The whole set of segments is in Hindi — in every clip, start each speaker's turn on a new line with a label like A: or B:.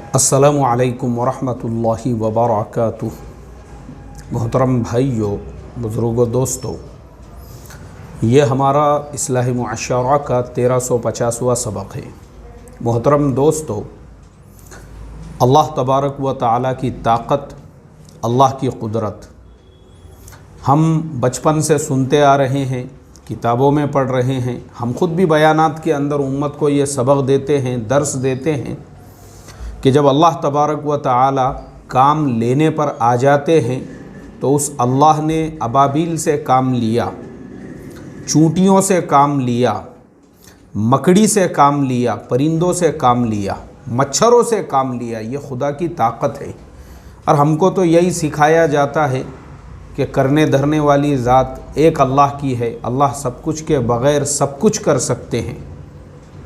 A: अस्सलामु अलैकुम वरहमतुल्लाहि वबरकातुह। मोहतरम भाइयों, बुज़ुर्गों, दोस्तों, ये हमारा इस्लाही मुआशरा का 1350वां सबक है। मोहतरम दोस्तों, अल्लाह तबारक व तआला की ताकत, अल्लाह की कुदरत हम बचपन से सुनते आ रहे हैं, किताबों में पढ़ रहे हैं, हम खुद भी बयानात के अंदर उम्मत को ये सबक देते हैं, दर्स देते हैं कि जब अल्लाह तबारक व तआला काम लेने पर आ जाते हैं तो उस अल्लाह ने अबाबिल से काम लिया, चूंटियों से काम लिया, मकड़ी से काम लिया, परिंदों से काम लिया, मच्छरों से काम लिया। ये खुदा की ताकत है। और हमको तो यही सिखाया जाता है कि करने धरने वाली ज़ात एक अल्लाह की है। अल्लाह सब कुछ के बग़ैर सब कुछ कर सकते हैं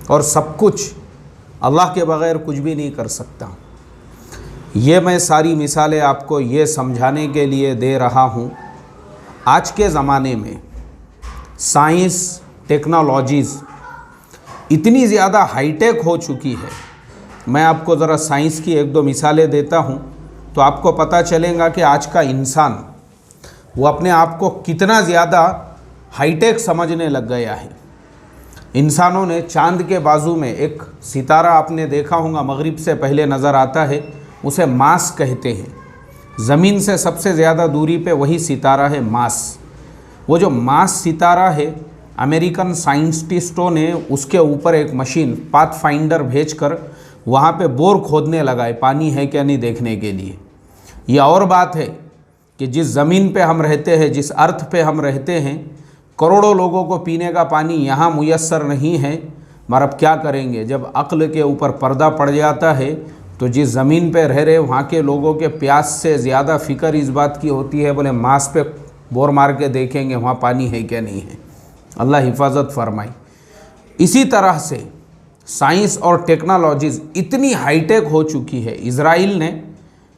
A: और सब कुछ अल्लाह के बग़ैर कुछ भी नहीं कर सकता। ये मैं सारी मिसालें आपको ये समझाने के लिए दे रहा हूँ, आज के ज़माने में साइंस टेक्नोलॉजीज़ इतनी ज़्यादा हाईटेक हो चुकी है। मैं आपको ज़रा साइंस की एक दो मिसालें देता हूँ तो आपको पता चलेगा कि आज का इंसान वो अपने आप को कितना ज़्यादा हाईटेक समझने लग गया है। इंसानों ने चांद के बाजू में एक सितारा आपने देखा होगा, मगरिब से पहले नज़र आता है, उसे मार्स कहते हैं। ज़मीन से सबसे ज़्यादा दूरी पे वही सितारा है मार्स। वो जो मार्स सितारा है, अमेरिकन साइंटिस्टों ने उसके ऊपर एक मशीन पाथफाइंडर भेजकर वहाँ पे बोर खोदने लगाए पानी है क्या नहीं देखने के लिए। ये और बात है कि जिस ज़मीन पे हम रहते हैं, जिस अर्थ पे हम रहते हैं, करोड़ों लोगों को पीने का पानी यहाँ मुयस्सर नहीं है। मगर अब क्या करेंगे, जब अक्ल के ऊपर पर्दा पड़ जाता है तो जिस ज़मीन पे रह रहे वहाँ के लोगों के प्यास से ज़्यादा फ़िक्र इस बात की होती है, बोले मांस पे बोर मार के देखेंगे वहाँ पानी है क्या नहीं है। अल्लाह हिफाजत फरमाए। इसी तरह से साइंस और टेक्नोलॉजीज़ इतनी हाईटेक हो चुकी है। इज़राइल ने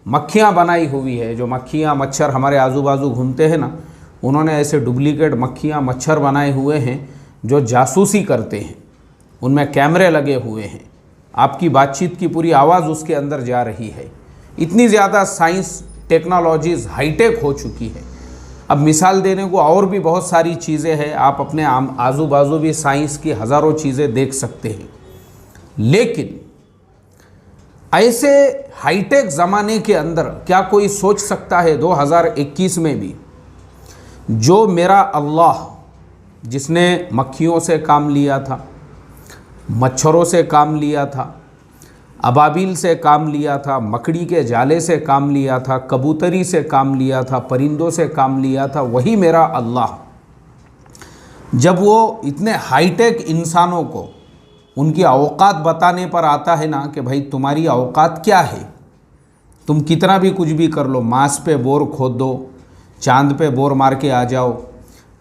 A: मक्खियाँ बनाई हुई है, जो मक्खियाँ मच्छर हमारे आजू बाजू घूमते हैं ना, उन्होंने ऐसे डुप्लीकेट मक्खियाँ मच्छर बनाए हुए हैं जो जासूसी करते हैं। उनमें कैमरे लगे हुए हैं, आपकी बातचीत की पूरी आवाज़ उसके अंदर जा रही है। इतनी ज़्यादा साइंस टेक्नोलॉजीज़ हाईटेक हो चुकी है। अब मिसाल देने को और भी बहुत सारी चीज़ें हैं, आप अपने आजू बाजू भी साइंस की हज़ारों चीज़ें देख सकते हैं। लेकिन ऐसे हाईटेक ज़माने के अंदर क्या कोई सोच सकता है 2021 में भी, जो मेरा अल्लाह जिसने मक्खियों से काम लिया था, मच्छरों से काम लिया था, अबाबिल से काम लिया था, मकड़ी के जाले से काम लिया था, कबूतरी से काम लिया था, परिंदों से काम लिया था, वही मेरा अल्लाह जब वो इतने हाईटेक इंसानों को उनकी औकात बताने पर आता है ना कि भाई तुम्हारी औकात क्या है, तुम कितना भी कुछ भी कर लो, मांस पे बोर खोद दो, चांद पे बोर मार के आ जाओ,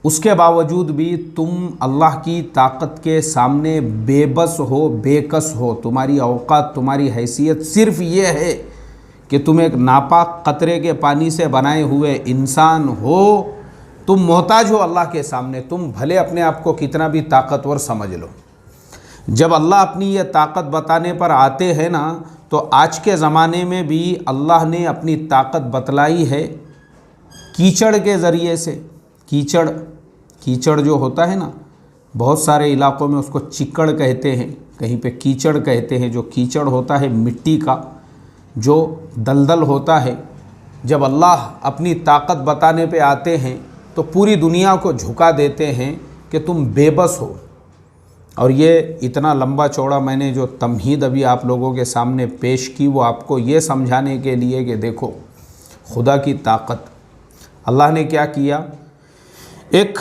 A: उसके बावजूद भी तुम अल्लाह की ताकत के सामने बेबस हो, बेकस हो। तुम्हारी औकात, तुम्हारी हैसियत सिर्फ ये है कि तुम एक नापाक कतरे के पानी से बनाए हुए इंसान हो। तुम मोहताज हो अल्लाह के सामने, तुम भले अपने आप को कितना भी ताकतवर समझ लो। जब अल्लाह अपनी ये ताकत बताने पर आते हैं ना, तो आज के ज़माने में भी अल्लाह ने अपनी ताकत बतलाई है कीचड़ के ज़रिए से। कीचड़ जो होता है ना, बहुत सारे इलाक़ों में उसको चिक्कड़ कहते हैं, कहीं पे कीचड़ कहते हैं। जो कीचड़ होता है मिट्टी का, जो दलदल होता है, जब अल्लाह अपनी ताकत बताने पे आते हैं तो पूरी दुनिया को झुका देते हैं कि तुम बेबस हो। और ये इतना लंबा चौड़ा मैंने जो तमहीद अभी आप लोगों के सामने पेश की, वो आपको ये समझाने के लिए कि देखो खुदा की ताकत। अल्लाह ने क्या किया, एक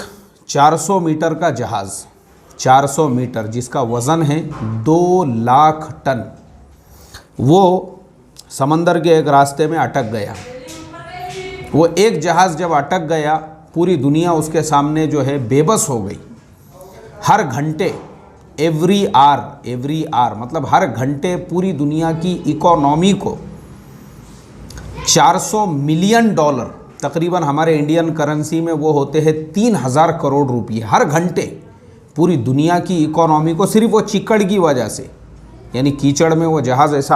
A: 400 मीटर का जहाज़, 400 मीटर जिसका वज़न है 2 लाख टन, वो समंदर के एक रास्ते में अटक गया। वो एक जहाज़ जब अटक गया, पूरी दुनिया उसके सामने जो है बेबस हो गई। हर घंटे एवरी आवर मतलब हर घंटे पूरी दुनिया की इकोनॉमी को 400 मिलियन डॉलर, तकरीबन हमारे इंडियन करेंसी में वो होते हैं 3000 करोड़ रुपये, हर घंटे पूरी दुनिया की इकोनॉमी को सिर्फ वो चिक्कड़ की वजह से, यानी कीचड़ में वो जहाज़ ऐसा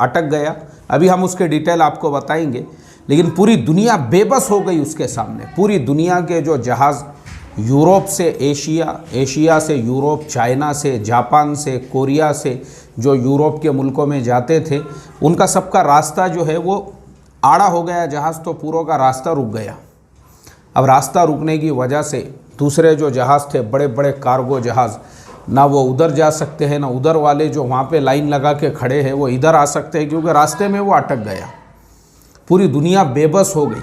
A: अटक गया। अभी हम उसके डिटेल आपको बताएंगे, लेकिन पूरी दुनिया बेबस हो गई उसके सामने। पूरी दुनिया के जो जहाज़ यूरोप से एशिया, एशिया से यूरोप, चाइना से, जापान से, कोरिया से जो यूरोप के मुल्कों में जाते थे, उनका सबका रास्ता जो है वो आड़ा हो गया। जहाज़ तो पूरों का रास्ता रुक गया। अब रास्ता रुकने की वजह से दूसरे जो जहाज़ थे, बड़े बड़े कार्गो जहाज़, ना वो उधर जा सकते हैं, ना उधर वाले जो वहाँ पे लाइन लगा के खड़े हैं वो इधर आ सकते हैं, क्योंकि रास्ते में वो अटक गया। पूरी दुनिया बेबस हो गई।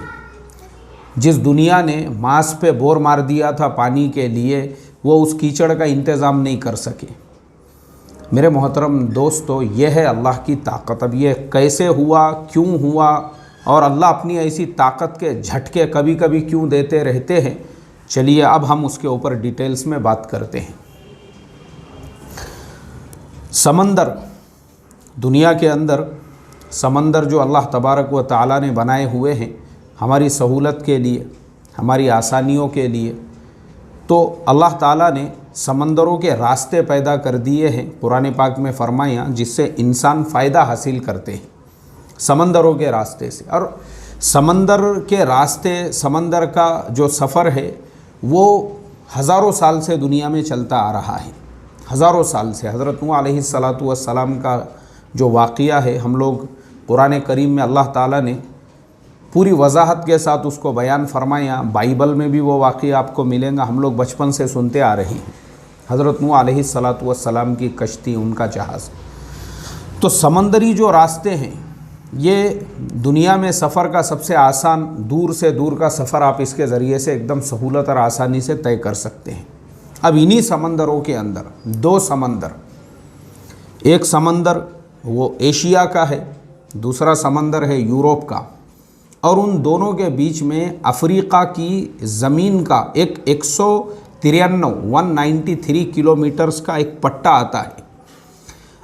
A: जिस दुनिया ने मांस पे बोर मार दिया था पानी के लिए, वो उस कीचड़ का इंतज़ाम नहीं कर सके। मेरे मोहतरम दोस्तों, ये है अल्लाह की ताकत। अब ये कैसे हुआ, क्यों हुआ, और अल्लाह अपनी ऐसी ताकत के झटके कभी कभी क्यों देते रहते हैं, चलिए अब हम उसके ऊपर डिटेल्स में बात करते हैं। समंदर, दुनिया के अंदर समंदर जो अल्लाह तबारक व तआला ने बनाए हुए हैं हमारी सहूलत के लिए, हमारी आसानियों के लिए, तो अल्लाह ताला ने समंदरों के रास्ते पैदा कर दिए हैं। कुरान पाक में फरमाया जिससे इंसान फ़ायदा हासिल करते हैं समंदरों के रास्ते से। और समंदर के रास्ते, समंदर का जो सफ़र है वो हज़ारों साल से दुनिया में चलता आ रहा है। हज़ारों साल से हज़रत नूह अलैहिस्सलातु वस्सलाम का जो वाक़िया है, हम लोग कुरान करीम में अल्लाह ताला ने पूरी वजाहत के साथ उसको बयान फरमाया। बाइबल में भी वो वाक़िया आपको मिलेगा, हम लोग बचपन से सुनते आ रहे हैं। हज़रत नूह अलैहिस्सलातु वस्सलाम की कश्ती, उनका जहाज़। तो समंदरी जो रास्ते हैं, ये दुनिया में सफ़र का सबसे आसान, दूर से दूर का सफ़र आप इसके ज़रिए से एकदम सहूलत और आसानी से तय कर सकते हैं। अब इन्हीं समंदरों के अंदर दो समंदर, एक समंदर वो एशिया का है, दूसरा समंदर है यूरोप का, और उन दोनों के बीच में अफ्रीका की ज़मीन का एक 193 किलोमीटर्स का एक पट्टा आता है।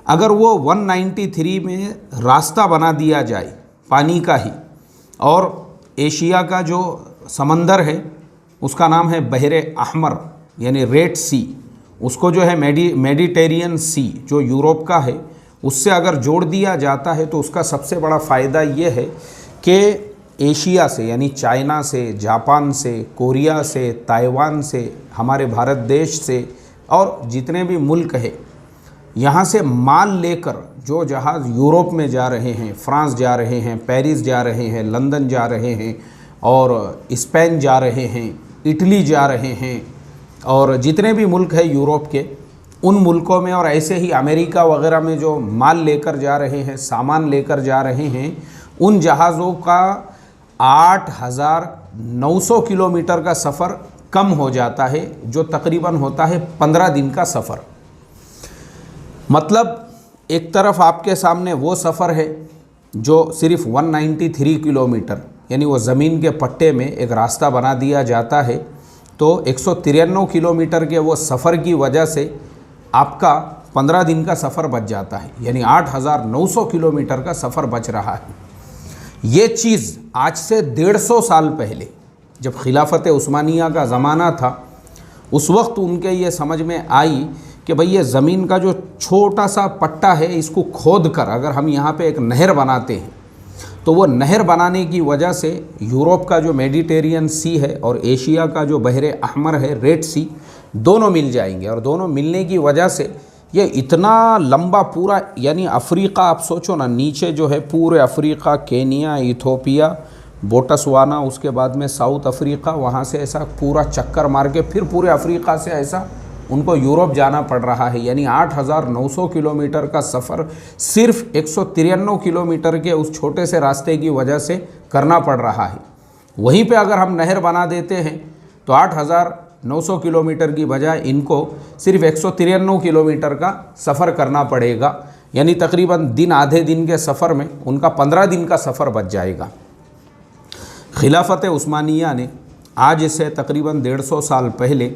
A: अगर वो 193 में रास्ता बना दिया जाए पानी का ही, और एशिया का जो समंदर है उसका नाम है बहरे अहमर यानी रेड सी, उसको जो है मेडिटेरियन सी जो यूरोप का है, उससे अगर जोड़ दिया जाता है तो उसका सबसे बड़ा फ़ायदा ये है कि एशिया से यानी चाइना से, जापान से, कोरिया से, ताइवान से, हमारे भारत देश से और जितने भी मुल्क हैं, यहाँ से माल लेकर जो जहाज़ यूरोप में जा रहे हैं, फ्रांस जा रहे हैं, पेरिस जा रहे हैं, लंदन जा रहे हैं, और स्पेन जा रहे हैं, इटली जा रहे हैं, और जितने भी मुल्क हैं यूरोप के, उन मुल्कों में, और ऐसे ही अमेरिका वगैरह में जो माल लेकर जा रहे हैं, सामान लेकर जा रहे हैं, उन जहाज़ों का 8,900 किलोमीटर का सफ़र कम हो जाता है, जो तकरीबन होता है 15 दिन का सफ़र। मतलब एक तरफ आपके सामने वो सफ़र है जो सिर्फ 193 किलोमीटर, यानी वो ज़मीन के पट्टे में एक रास्ता बना दिया जाता है, तो 193 किलोमीटर के वो सफ़र की वजह से आपका 15 दिन का सफ़र बच जाता है, यानी 8,900 किलोमीटर का सफ़र बच रहा है। ये चीज़ आज से 150 साल पहले जब खिलाफत उस्मानिया का ज़माना था, उस वक्त उनके ये समझ में आई कि भाई ये ज़मीन का जो छोटा सा पट्टा है, इसको खोद कर अगर हम यहाँ पे एक नहर बनाते हैं, तो वो नहर बनाने की वजह से यूरोप का जो मेडिटेरियन सी है और एशिया का जो बहरे अहमर है, रेड सी, दोनों मिल जाएंगे। और दोनों मिलने की वजह से ये इतना लंबा पूरा, यानी अफ्रीका आप सोचो ना, नीचे जो है पूरे अफ्रीका, केनिया, इथोपिया, बोट्सवाना, उसके बाद में साउथ अफ्रीका, वहाँ से ऐसा पूरा चक्कर मार के फिर पूरे अफ्रीका से ऐसा उनको यूरोप जाना पड़ रहा है। यानी 8,900 किलोमीटर का सफ़र सिर्फ 193 किलोमीटर के उस छोटे से रास्ते की वजह से करना पड़ रहा है। वहीं पे अगर हम नहर बना देते हैं तो 8,900 किलोमीटर की बजाय इनको सिर्फ 193 किलोमीटर का सफ़र करना पड़ेगा, यानी तकरीबन दिन, आधे दिन के सफ़र में उनका 15 दिन का सफ़र बच जाएगा। खिलाफत उस्मानिया ने आज से तकरीबन 150 साल पहले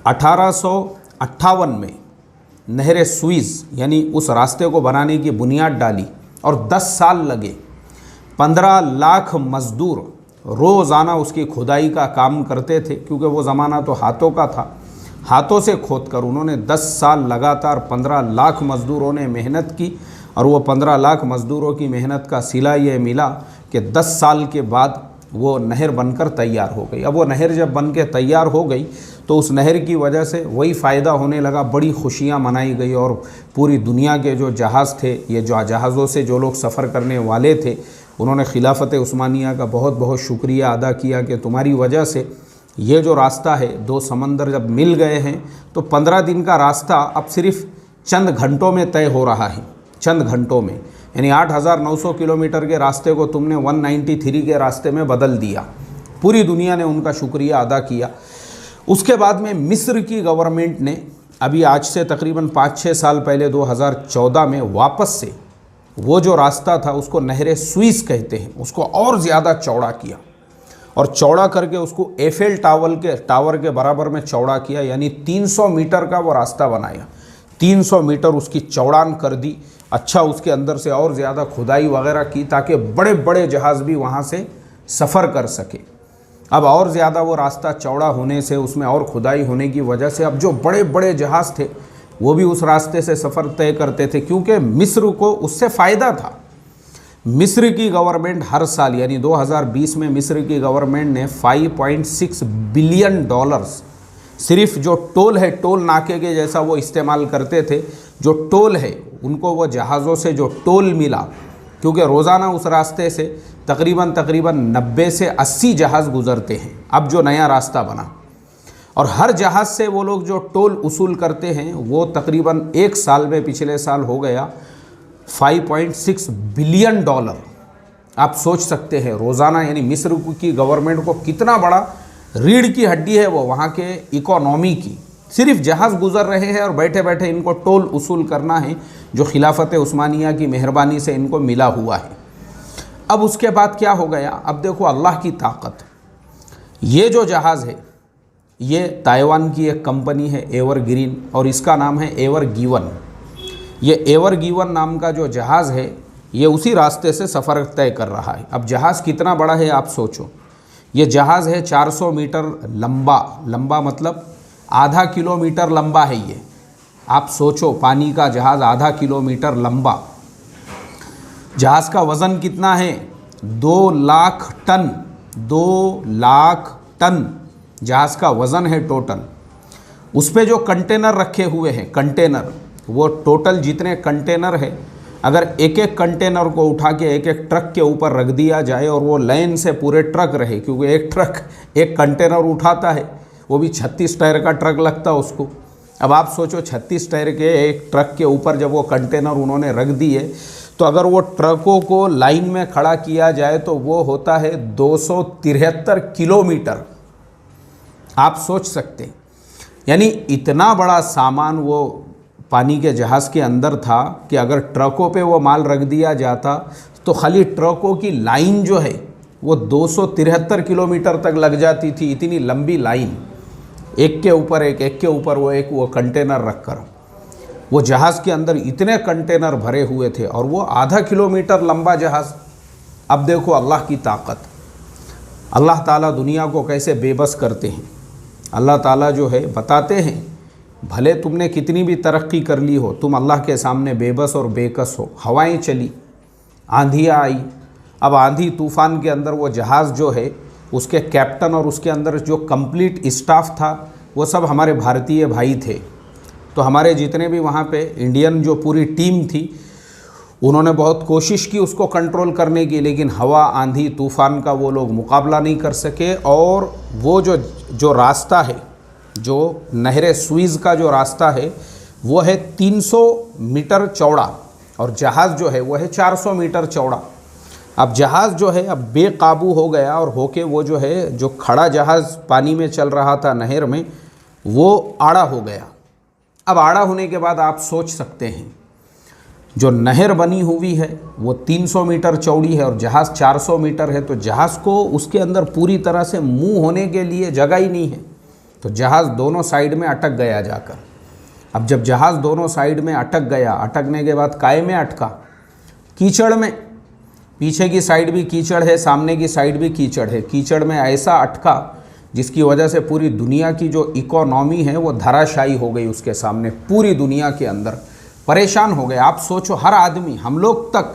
A: 1858 में नहर सुइज़ यानी उस रास्ते को बनाने की बुनियाद डाली, और 10 साल लगे। 15 लाख मज़दूर रोज़ाना उसकी खुदाई का काम करते थे, क्योंकि वो ज़माना तो हाथों का था। हाथों से खोद कर उन्होंने 10 साल लगातार 15 लाख मज़दूरों ने मेहनत की, और वो 15 लाख मज़दूरों की मेहनत का सिला ये मिला कि 10 साल के बाद वो नहर बनकर तैयार हो गई। अब वो नहर जब बन के तैयार हो गई तो उस नहर की वजह से वही फ़ायदा होने लगा, बड़ी खुशियाँ मनाई गई और पूरी दुनिया के जो जहाज़ थे, ये जो जहाज़ों से जो लोग सफ़र करने वाले थे, उन्होंने खिलाफत उस्मानिया का बहुत बहुत शुक्रिया अदा किया कि तुम्हारी वजह से ये जो रास्ता है, 2 समंदर जब मिल गए हैं तो 15 दिन का रास्ता अब सिर्फ चंद घंटों में तय हो रहा है, चंद घंटों में। यानी 8,900 किलोमीटर के रास्ते को तुमने 193 के रास्ते में बदल दिया। पूरी दुनिया ने उनका शुक्रिया अदा किया। उसके बाद में मिस्र की गवर्नमेंट ने अभी आज से तकरीबन 5-6 साल पहले 2014 में वापस से वो जो रास्ता था उसको नहर सुइस कहते हैं, उसको और ज़्यादा चौड़ा किया और चौड़ा करके उसको एफेल टावर के बराबर में चौड़ा किया। यानी 300 मीटर का वो रास्ता बनाया, 300 मीटर उसकी चौड़ान कर दी। अच्छा, उसके अंदर से और ज़्यादा खुदाई वगैरह की ताकि बड़े बड़े जहाज़ भी वहाँ से सफ़र कर सके। अब और ज़्यादा वो रास्ता चौड़ा होने से, उसमें और खुदाई होने की वजह से अब जो बड़े बड़े जहाज़ थे वो भी उस रास्ते से सफ़र तय करते थे, क्योंकि मिस्र को उससे फ़ायदा था। मिस्र की गवर्नमेंट हर साल यानी 2020 में मिस्र की गवर्नमेंट ने $5.6 बिलियन सिर्फ जो टोल है, टोल नाके के जैसा वो इस्तेमाल करते थे, जो टोल है उनको वो जहाज़ों से जो टोल मिला, क्योंकि रोज़ाना उस रास्ते से तकरीबन 90 से 80 जहाज़ गुज़रते हैं। अब जो नया रास्ता बना और हर जहाज़ से वो लोग जो टोल वसूल करते हैं वो तकरीबन 1 साल में, पिछले साल हो गया $5.6 बिलियन। आप सोच सकते हैं रोज़ाना, यानी मिस्र की गवर्नमेंट को कितना बड़ा रीढ़ की हड्डी है वो वहाँ के इकोनॉमी की। सिर्फ जहाज़ गुज़र रहे हैं और बैठे बैठे इनको टोल वसूल करना है, जो खिलाफत उस्मानिया की मेहरबानी से इनको मिला हुआ है। अब उसके बाद क्या हो गया, अब देखो अल्लाह की ताकत। ये जो जहाज़ है ये ताइवान की एक कंपनी है एवरग्रीन, और इसका नाम है एवरगिवन। ये एवरगिवन नाम का जो जहाज़ है ये उसी रास्ते से सफ़र तय कर रहा है। अब जहाज़ कितना बड़ा है आप सोचो, ये जहाज़ है 400 मीटर लंबा मतलब आधा किलोमीटर लंबा है ये। आप सोचो, पानी का जहाज़ आधा किलोमीटर लंबा। जहाज़ का वज़न कितना है, 2 लाख टन। 2 लाख टन जहाज़ का वज़न है टोटल। उस पे जो कंटेनर रखे हुए हैं, कंटेनर, वो टोटल जितने कंटेनर है, अगर एक एक कंटेनर को उठा के एक एक ट्रक के ऊपर रख दिया जाए और वो लाइन से पूरे ट्रक रहे, क्योंकि एक ट्रक एक कंटेनर उठाता है, वो भी 36 टायर का ट्रक लगता है उसको। अब आप सोचो 36 टायर के एक ट्रक के ऊपर जब वो कंटेनर उन्होंने रख दिए, तो अगर वो ट्रकों को लाइन में खड़ा किया जाए तो वो होता है 273 किलोमीटर। आप सोच सकते हैं, यानी इतना बड़ा सामान वो पानी के जहाज़ के अंदर था कि अगर ट्रकों पे वो माल रख दिया जाता तो खाली ट्रकों की लाइन जो है वो 273 किलोमीटर तक लग जाती थी। इतनी लंबी लाइन, एक के ऊपर एक वो कंटेनर रखकर, वो जहाज़ के अंदर इतने कंटेनर भरे हुए थे और वो आधा किलोमीटर लंबा जहाज़। अब देखो अल्लाह की ताकत, अल्लाह ताला दुनिया को कैसे बेबस करते हैं। अल्लाह ताला जो है बताते हैं, भले तुमने कितनी भी तरक्की कर ली हो, तुम अल्लाह के सामने बेबस और बेकस हो। हवाएं चली, आंधियाँ आई। अब आंधी तूफ़ान के अंदर वो जहाज़ जो है, उसके कैप्टन और उसके अंदर जो कंप्लीट स्टाफ था वो सब हमारे भारतीय भाई थे। तो हमारे जितने भी वहाँ पे इंडियन जो पूरी टीम थी, उन्होंने बहुत कोशिश की उसको कंट्रोल करने की, लेकिन हवा, आंधी, तूफ़ान का वो लोग मुकाबला नहीं कर सके। और वो जो रास्ता है, जो नहर सुइज़ का जो रास्ता है वो है 300 मीटर चौड़ा और जहाज़ जो है वो है 400 मीटर चौड़ा। अब जहाज़ जो है अब बेकाबू हो गया और होके वो जो है, जो खड़ा जहाज़ पानी में चल रहा था नहर में, वो आड़ा हो गया। अब आड़ा होने के बाद आप सोच सकते हैं, जो नहर बनी हुई है वो 300 मीटर चौड़ी है और जहाज़ 400 मीटर है, तो जहाज़ को उसके अंदर पूरी तरह से मूव होने के लिए जगह ही नहीं है। तो जहाज़ दोनों साइड में अटक गया जाकर। अब जब जहाज़ दोनों साइड में अटक गया, अटकने के बाद काहे में अटका, कीचड़ में। पीछे की साइड भी कीचड़ है, सामने की साइड भी कीचड़ है। कीचड़ में ऐसा अटका जिसकी वजह से पूरी दुनिया की जो इकोनॉमी है वो धराशायी हो गई उसके सामने। पूरी दुनिया के अंदर परेशान हो गए। आप सोचो, हर आदमी, हम लोग तक,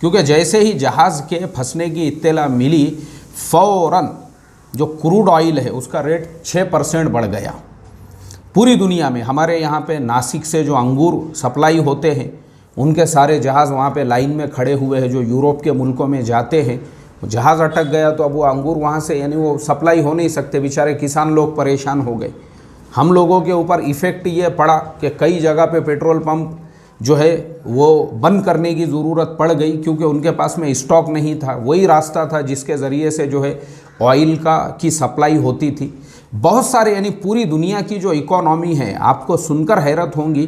A: क्योंकि जैसे ही जहाज़ के फंसने की इत्तला मिली, फ़ौरन जो क्रूड ऑयल है उसका रेट 6% बढ़ गया पूरी दुनिया में। हमारे यहाँ पे नासिक से जो अंगूर सप्लाई होते हैं, उनके सारे जहाज़ वहाँ पे लाइन में खड़े हुए हैं, जो यूरोप के मुल्कों में जाते हैं। जहाज़ अटक गया तो अब वो अंगूर वहाँ से, यानी वो सप्लाई हो नहीं सकते, बेचारे किसान लोग परेशान हो गए। हम लोगों के ऊपर इफ़ेक्ट ये पड़ा कि कई जगह पे पेट्रोल पंप जो है वो बंद करने की ज़रूरत पड़ गई, क्योंकि उनके पास में स्टॉक नहीं था। वही रास्ता था जिसके ज़रिए से जो है ऑयल की सप्लाई होती थी। बहुत सारे, यानी पूरी दुनिया की जो इकोनॉमी है, आपको सुनकर हैरत होंगी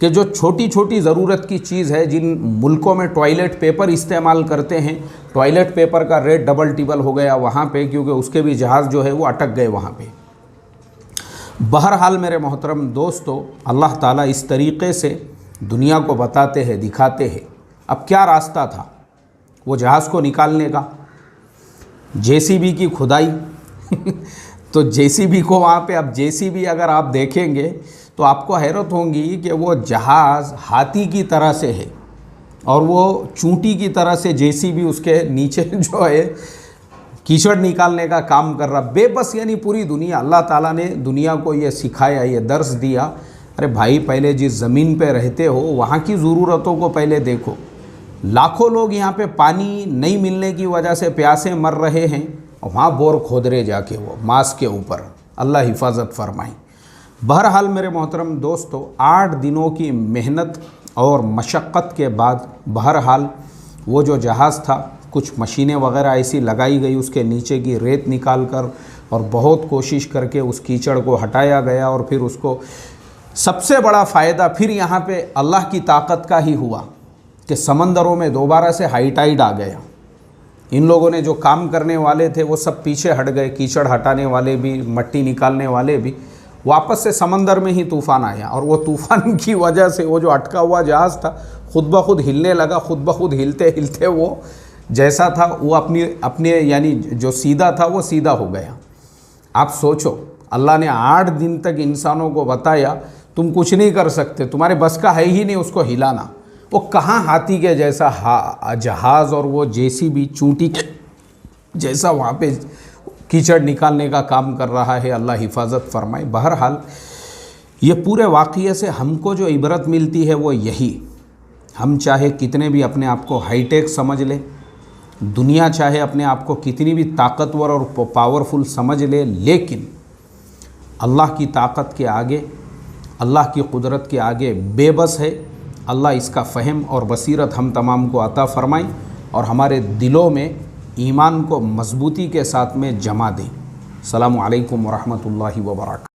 A: कि जो छोटी छोटी ज़रूरत की चीज़ है, जिन मुल्कों में टॉयलेट पेपर इस्तेमाल करते हैं, टॉयलेट पेपर का रेट डबल टिबल हो गया वहाँ पे, क्योंकि उसके भी जहाज़ जो है वो अटक गए वहाँ पे। बहरहाल मेरे मोहतरम दोस्तों, अल्लाह ताला इस तरीक़े से दुनिया को बताते हैं, दिखाते हैं। अब क्या रास्ता था वो जहाज़ को निकालने का? जेसीबी की खुदाई तो जेसीबी को वहाँ पे, अब जेसीबी अगर आप देखेंगे तो आपको हैरत होगी कि वो जहाज़ हाथी की तरह से है और वो चूंटी की तरह से जेसीबी उसके नीचे जो है कीचड़ निकालने का काम कर रहा। बेबस, यानी पूरी दुनिया, अल्लाह ताला ने दुनिया को ये सिखाया, ये दर्स दिया, अरे भाई पहले जिस ज़मीन पे रहते हो वहाँ की ज़रूरतों को पहले देखो। लाखों लोग यहाँ पे पानी नहीं मिलने की वजह से प्यासे मर रहे हैं, वहाँ बोर खोद रहे जाके वो मास के ऊपर। अल्लाह हिफाजत फरमाए। बहरहाल मेरे मोहतरम दोस्तों, 8 दिनों की मेहनत और मशक्क़त के बाद बहरहाल वो जो जहाज़ था, कुछ मशीनें वगैरह ऐसी लगाई गई, उसके नीचे की रेत निकाल कर और बहुत कोशिश करके उस कीचड़ को हटाया गया। और फिर उसको, सबसे बड़ा फ़ायदा फिर यहाँ पे अल्लाह की ताकत का ही हुआ कि समंदरों में दोबारा से हाई टाइड आ गया। इन लोगों ने जो काम करने वाले थे वो सब पीछे हट गए, कीचड़ हटाने वाले भी, मट्टी निकालने वाले भी। वापस से समंदर में ही तूफ़ान आया और वो तूफ़ान की वजह से वो जो अटका हुआ जहाज़ था खुद ब खुद हिलने लगा। खुद ब खुद हिलते हिलते वो जैसा था वो अपने यानी जो सीधा था वो सीधा हो गया। आप सोचो, अल्लाह ने 8 दिन तक इंसानों को बताया तुम कुछ नहीं कर सकते, तुम्हारे बस का है ही नहीं उसको हिलाना। वो कहाँ हाथी के जैसा जहाज़ और वो जेसीबी चूंटी जैसा वहाँ पे कीचड़ निकालने का काम कर रहा है। अल्लाह हिफाजत फरमाए। बहरहाल ये पूरे वाक़ये से हमको जो इबरत मिलती है वो यही, हम चाहे कितने भी अपने आप को हाईटेक समझ लें, दुनिया चाहे अपने आप को कितनी भी ताकतवर और पावरफुल समझ ले, लेकिन अल्लाह की ताकत के आगे, अल्लाह की कुदरत के आगे बेबस है। अल्लाह इसका फ़हम और बसीरत हम तमाम को अता फ़रमाए और हमारे दिलों में ईमान को मज़बूती के साथ में जमा दें। अस्सलामु अलैकुम व रहमतुल्लाहि व बरकातहू।